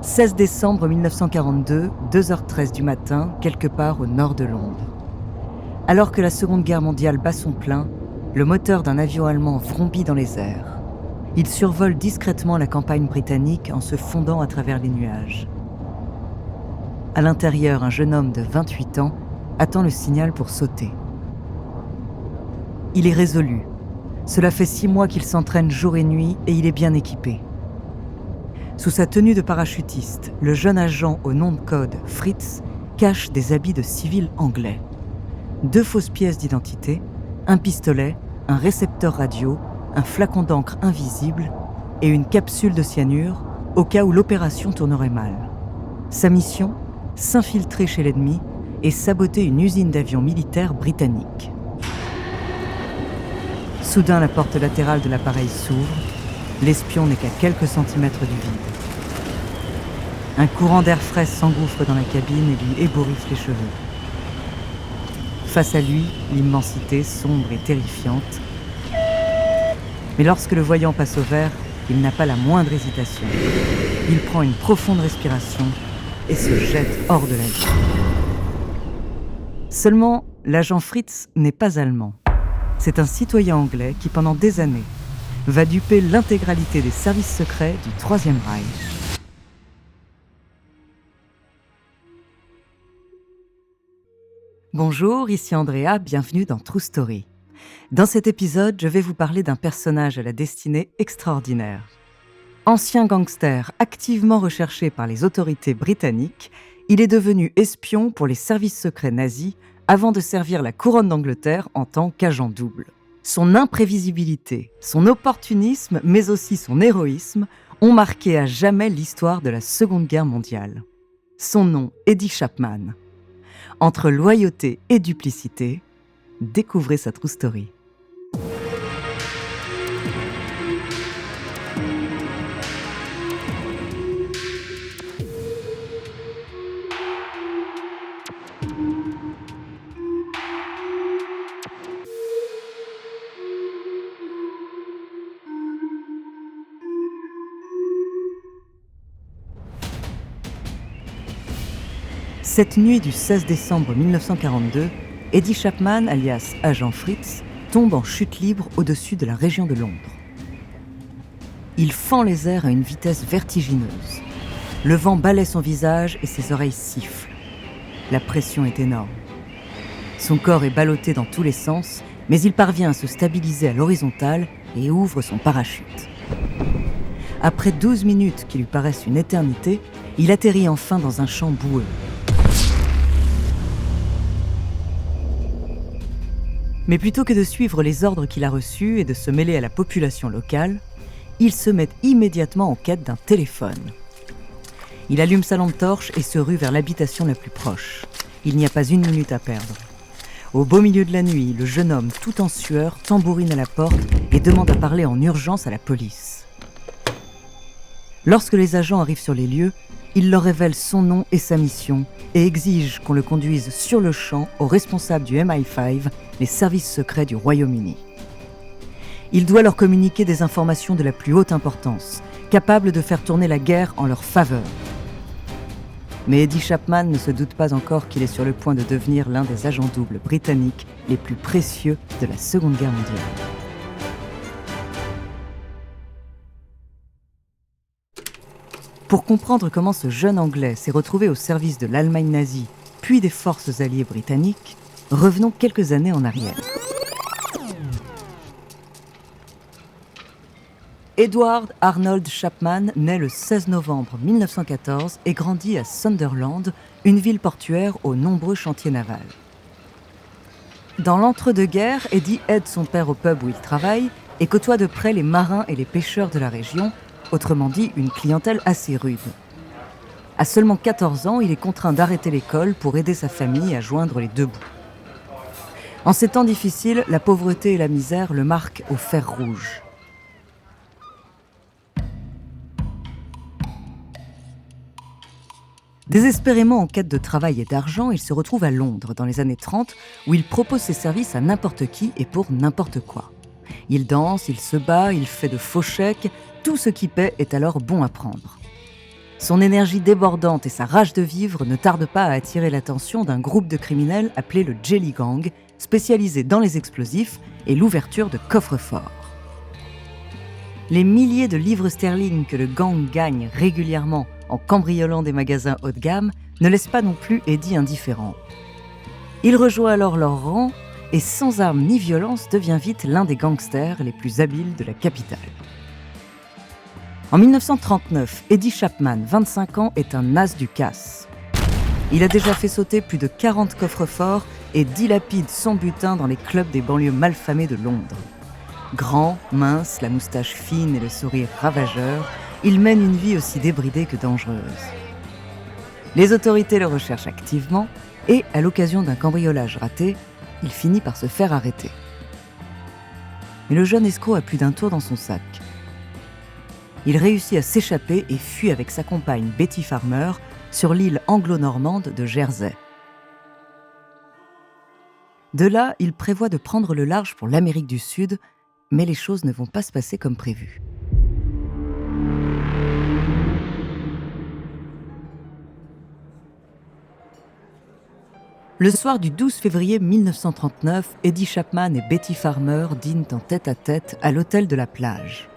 16 décembre 1942, 2h13 du matin, quelque part au nord de Londres. Alors que la Seconde Guerre mondiale bat son plein, le moteur d'un avion allemand vrombit dans les airs. Il survole discrètement la campagne britannique en se fondant à travers les nuages. À l'intérieur, un jeune homme de 28 ans attend le signal pour sauter. Il est résolu. Cela fait 6 mois qu'il s'entraîne jour et nuit et il est bien équipé. Sous sa tenue de parachutiste, le jeune agent au nom de code Fritz cache des habits de civil anglais. 2 fausses pièces d'identité, un pistolet, un récepteur radio, un flacon d'encre invisible et une capsule de cyanure au cas où l'opération tournerait mal. Sa mission ? S'infiltrer chez l'ennemi et saboter une usine d'avions militaires britannique. Soudain, la porte latérale de l'appareil s'ouvre. L'espion n'est qu'à quelques centimètres du vide. Un courant d'air frais s'engouffre dans la cabine et lui ébouriffe les cheveux. Face à lui, l'immensité sombre et terrifiante. Mais lorsque le voyant passe au vert, il n'a pas la moindre hésitation. Il prend une profonde respiration et se jette hors de l'avion. Seulement, l'agent Fritz n'est pas allemand. C'est un citoyen anglais qui, pendant des années, va duper l'intégralité des services secrets du Troisième Reich. Bonjour, ici Andrea, bienvenue dans True Story. Dans cet épisode, je vais vous parler d'un personnage à la destinée extraordinaire. Ancien gangster activement recherché par les autorités britanniques, il est devenu espion pour les services secrets nazis avant de servir la couronne d'Angleterre en tant qu'agent double. Son imprévisibilité, son opportunisme, mais aussi son héroïsme ont marqué à jamais l'histoire de la Seconde Guerre mondiale. Son nom, Eddie Chapman. Entre loyauté et duplicité, découvrez sa true story. Cette nuit du 16 décembre 1942, Eddie Chapman, alias Agent Fritz, tombe en chute libre au-dessus de la région de Londres. Il fend les airs à une vitesse vertigineuse. Le vent balaie son visage et ses oreilles sifflent. La pression est énorme. Son corps est ballotté dans tous les sens, mais il parvient à se stabiliser à l'horizontale et ouvre son parachute. Après 12 minutes qui lui paraissent une éternité, il atterrit enfin dans un champ boueux. Mais plutôt que de suivre les ordres qu'il a reçus et de se mêler à la population locale, il se met immédiatement en quête d'un téléphone. Il allume sa lampe torche et se rue vers l'habitation la plus proche. Il n'y a pas une minute à perdre. Au beau milieu de la nuit, le jeune homme, tout en sueur, tambourine à la porte et demande à parler en urgence à la police. Lorsque les agents arrivent sur les lieux, il leur révèle son nom et sa mission et exige qu'on le conduise sur le champ aux responsables du MI5, les services secrets du Royaume-Uni. Il doit leur communiquer des informations de la plus haute importance, capables de faire tourner la guerre en leur faveur. Mais Eddie Chapman ne se doute pas encore qu'il est sur le point de devenir l'un des agents doubles britanniques les plus précieux de la Seconde Guerre mondiale. Pour comprendre comment ce jeune Anglais s'est retrouvé au service de l'Allemagne nazie, puis des forces alliées britanniques, revenons quelques années en arrière. Edward Arnold Chapman naît le 16 novembre 1914 et grandit à Sunderland, une ville portuaire aux nombreux chantiers navals. Dans l'entre-deux-guerres, Eddie aide son père au pub où il travaille et côtoie de près les marins et les pêcheurs de la région, autrement dit une clientèle assez rude. À seulement 14 ans, il est contraint d'arrêter l'école pour aider sa famille à joindre les deux bouts. En ces temps difficiles, la pauvreté et la misère le marquent au fer rouge. Désespérément en quête de travail et d'argent, il se retrouve à Londres dans les années 30, où il propose ses services à n'importe qui et pour n'importe quoi. Il danse, il se bat, il fait de faux chèques, tout ce qui paie est alors bon à prendre. Son énergie débordante et sa rage de vivre ne tardent pas à attirer l'attention d'un groupe de criminels appelé le Jelly Gang, spécialisé dans les explosifs et l'ouverture de coffres-forts. Les milliers de livres sterling que le gang gagne régulièrement en cambriolant des magasins haut de gamme ne laissent pas non plus Eddie indifférent. Il rejoint alors leur rang et sans armes ni violence devient vite l'un des gangsters les plus habiles de la capitale. En 1939, Eddie Chapman, 25 ans, est un as du casse. Il a déjà fait sauter plus de 40 coffres-forts et dilapide son butin dans les clubs des banlieues malfamées de Londres. Grand, mince, la moustache fine et le sourire ravageur, il mène une vie aussi débridée que dangereuse. Les autorités le recherchent activement et, à l'occasion d'un cambriolage raté, il finit par se faire arrêter. Mais le jeune escroc a plus d'un tour dans son sac. Il réussit à s'échapper et fuit avec sa compagne Betty Farmer sur l'île anglo-normande de Jersey. De là, il prévoit de prendre le large pour l'Amérique du Sud, mais les choses ne vont pas se passer comme prévu. Le soir du 12 février 1939, Eddie Chapman et Betty Farmer dînent en tête-à-tête à l'hôtel de la plage.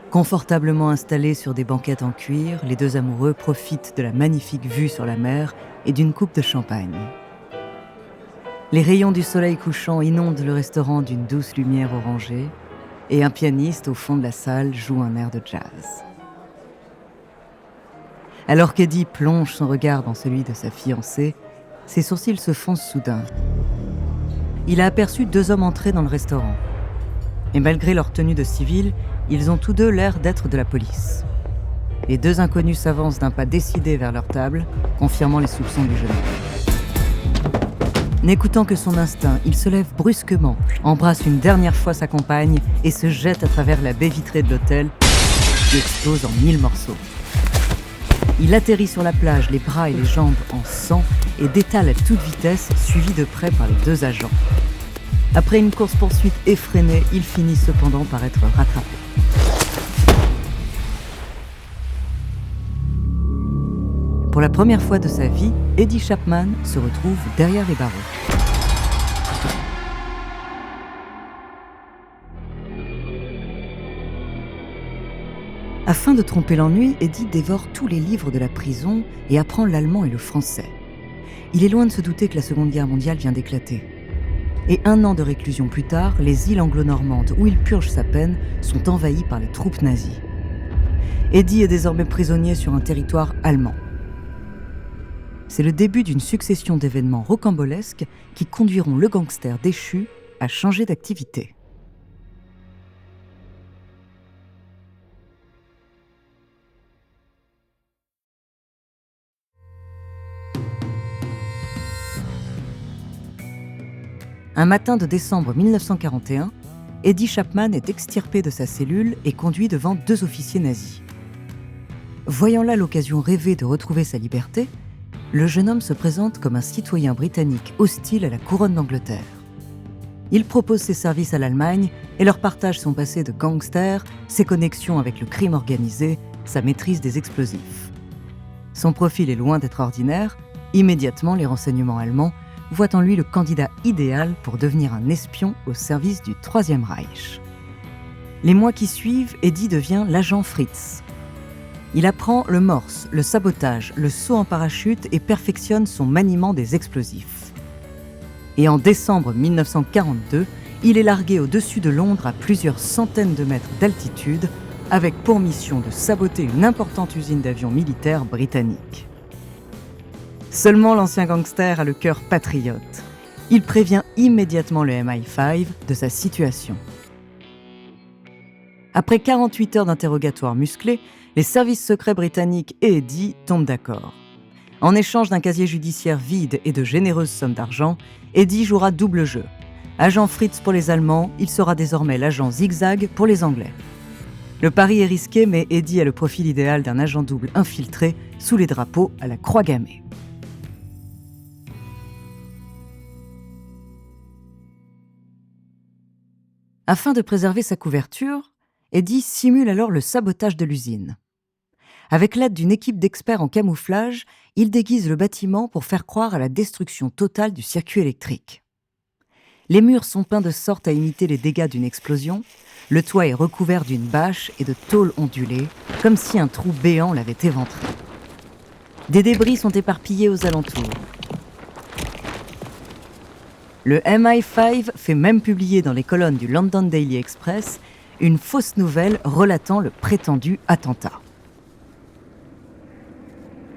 Confortablement installés sur des banquettes en cuir, les deux amoureux profitent de la magnifique vue sur la mer et d'une coupe de champagne. Les rayons du soleil couchant inondent le restaurant d'une douce lumière orangée et un pianiste au fond de la salle joue un air de jazz. Alors qu'Eddie plonge son regard dans celui de sa fiancée, ses sourcils se foncent soudain. Il a aperçu deux hommes entrer dans le restaurant. Et malgré leur tenue de civil, ils ont tous deux l'air d'être de la police. Les deux inconnus s'avancent d'un pas décidé vers leur table, confirmant les soupçons du jeune homme. N'écoutant que son instinct, il se lève brusquement, embrasse une dernière fois sa compagne et se jette à travers la baie vitrée de l'hôtel, qui explose en 1000 morceaux. Il atterrit sur la plage, les bras et les jambes en sang, et détale à toute vitesse, suivi de près par les deux agents. Après une course-poursuite effrénée, il finit cependant par être rattrapé. Pour la première fois de sa vie, Eddie Chapman se retrouve derrière les barreaux. Afin de tromper l'ennui, Eddie dévore tous les livres de la prison et apprend l'allemand et le français. Il est loin de se douter que la Seconde Guerre mondiale vient d'éclater. Et 1 an de réclusion plus tard, les îles anglo-normandes où il purge sa peine sont envahies par les troupes nazies. Eddie est désormais prisonnier sur un territoire allemand. C'est le début d'une succession d'événements rocambolesques qui conduiront le gangster déchu à changer d'activité. Un matin de décembre 1941, Eddie Chapman est extirpé de sa cellule et conduit devant 2 officiers nazis. Voyant là l'occasion rêvée de retrouver sa liberté, le jeune homme se présente comme un citoyen britannique hostile à la couronne d'Angleterre. Il propose ses services à l'Allemagne et leur partage son passé de gangster, ses connexions avec le crime organisé, sa maîtrise des explosifs. Son profil est loin d'être ordinaire. Immédiatement, les renseignements allemands voit en lui le candidat idéal pour devenir un espion au service du Troisième Reich. Les mois qui suivent, Eddie devient l'agent Fritz. Il apprend le morse, le sabotage, le saut en parachute et perfectionne son maniement des explosifs. Et en décembre 1942, il est largué au-dessus de Londres à plusieurs centaines de mètres d'altitude, avec pour mission de saboter une importante usine d'avions militaires britanniques. Seulement l'ancien gangster a le cœur patriote. Il prévient immédiatement le MI5 de sa situation. Après 48 heures d'interrogatoire musclé, les services secrets britanniques et Eddie tombent d'accord. En échange d'un casier judiciaire vide et de généreuses sommes d'argent, Eddie jouera double jeu. Agent Fritz pour les Allemands, il sera désormais l'agent Zigzag pour les Anglais. Le pari est risqué, mais Eddie a le profil idéal d'un agent double infiltré sous les drapeaux à la croix gammée. Afin de préserver sa couverture, Eddie simule alors le sabotage de l'usine. Avec l'aide d'une équipe d'experts en camouflage, ils déguisent le bâtiment pour faire croire à la destruction totale du circuit électrique. Les murs sont peints de sorte à imiter les dégâts d'une explosion, le toit est recouvert d'une bâche et de tôles ondulées, comme si un trou béant l'avait éventré. Des débris sont éparpillés aux alentours. Le MI5 fait même publier dans les colonnes du London Daily Express une fausse nouvelle relatant le prétendu attentat.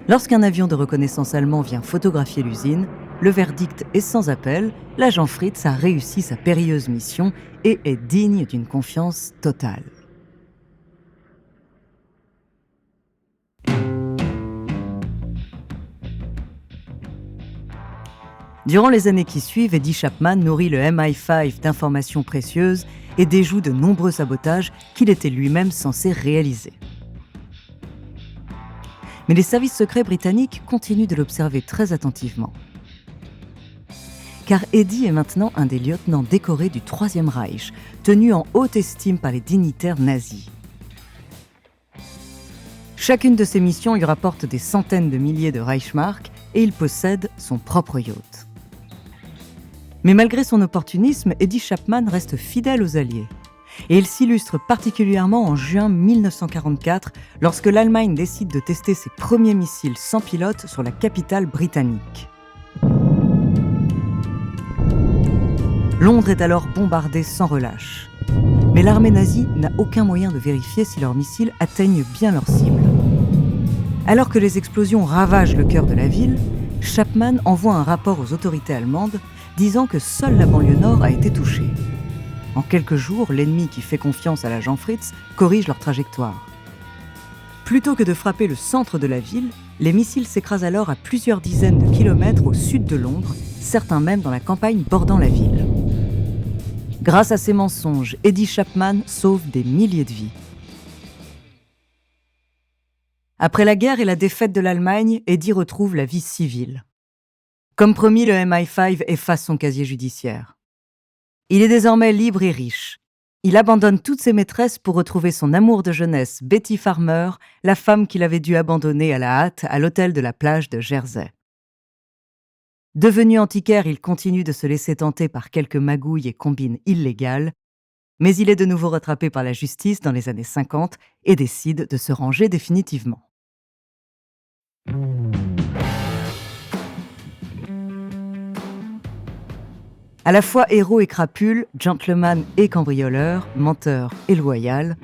Lorsqu'un avion de reconnaissance allemand vient photographier l'usine, le verdict est sans appel, l'agent Fritz a réussi sa périlleuse mission et est digne d'une confiance totale. Durant les années qui suivent, Eddie Chapman nourrit le MI5 d'informations précieuses et déjoue de nombreux sabotages qu'il était lui-même censé réaliser. Mais les services secrets britanniques continuent de l'observer très attentivement. Car Eddie est maintenant un des lieutenants décorés du Troisième Reich, tenu en haute estime par les dignitaires nazis. Chacune de ses missions lui rapporte des centaines de milliers de Reichsmark et il possède son propre yacht. Mais malgré son opportunisme, Eddie Chapman reste fidèle aux Alliés. Et il s'illustre particulièrement en juin 1944, lorsque l'Allemagne décide de tester ses premiers missiles sans pilote sur la capitale britannique. Londres est alors bombardée sans relâche. Mais l'armée nazie n'a aucun moyen de vérifier si leurs missiles atteignent bien leur cible. Alors que les explosions ravagent le cœur de la ville, Chapman envoie un rapport aux autorités allemandes disant que seule la banlieue nord a été touchée. En quelques jours, l'ennemi qui fait confiance à l'agent Fritz corrige leur trajectoire. Plutôt que de frapper le centre de la ville, les missiles s'écrasent alors à plusieurs dizaines de kilomètres au sud de Londres, certains même dans la campagne bordant la ville. Grâce à ces mensonges, Eddie Chapman sauve des milliers de vies. Après la guerre et la défaite de l'Allemagne, Eddie retrouve la vie civile. Comme promis, le MI5 efface son casier judiciaire. Il est désormais libre et riche. Il abandonne toutes ses maîtresses pour retrouver son amour de jeunesse, Betty Farmer, la femme qu'il avait dû abandonner à la hâte à l'hôtel de la plage de Jersey. Devenu antiquaire, il continue de se laisser tenter par quelques magouilles et combines illégales, mais il est de nouveau rattrapé par la justice dans les années 50 et décide de se ranger définitivement. À la fois héros et crapule, gentleman et cambrioleur, menteur et loyal,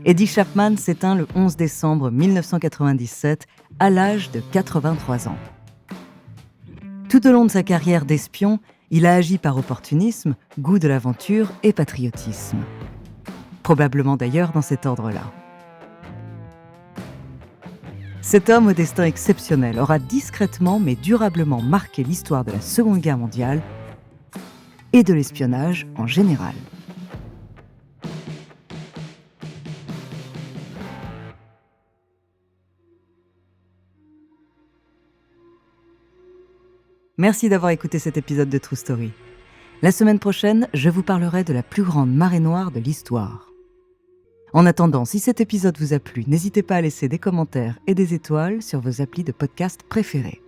Eddie Chapman s'éteint le 11 décembre 1997 à l'âge de 83 ans. Tout au long de sa carrière d'espion, il a agi par opportunisme, goût de l'aventure et patriotisme. Probablement d'ailleurs dans cet ordre-là. Cet homme au destin exceptionnel aura discrètement mais durablement marqué l'histoire de la Seconde Guerre mondiale et de l'espionnage en général. Merci d'avoir écouté cet épisode de True Story. La semaine prochaine, je vous parlerai de la plus grande marée noire de l'histoire. En attendant, si cet épisode vous a plu, n'hésitez pas à laisser des commentaires et des étoiles sur vos applis de podcast préférés.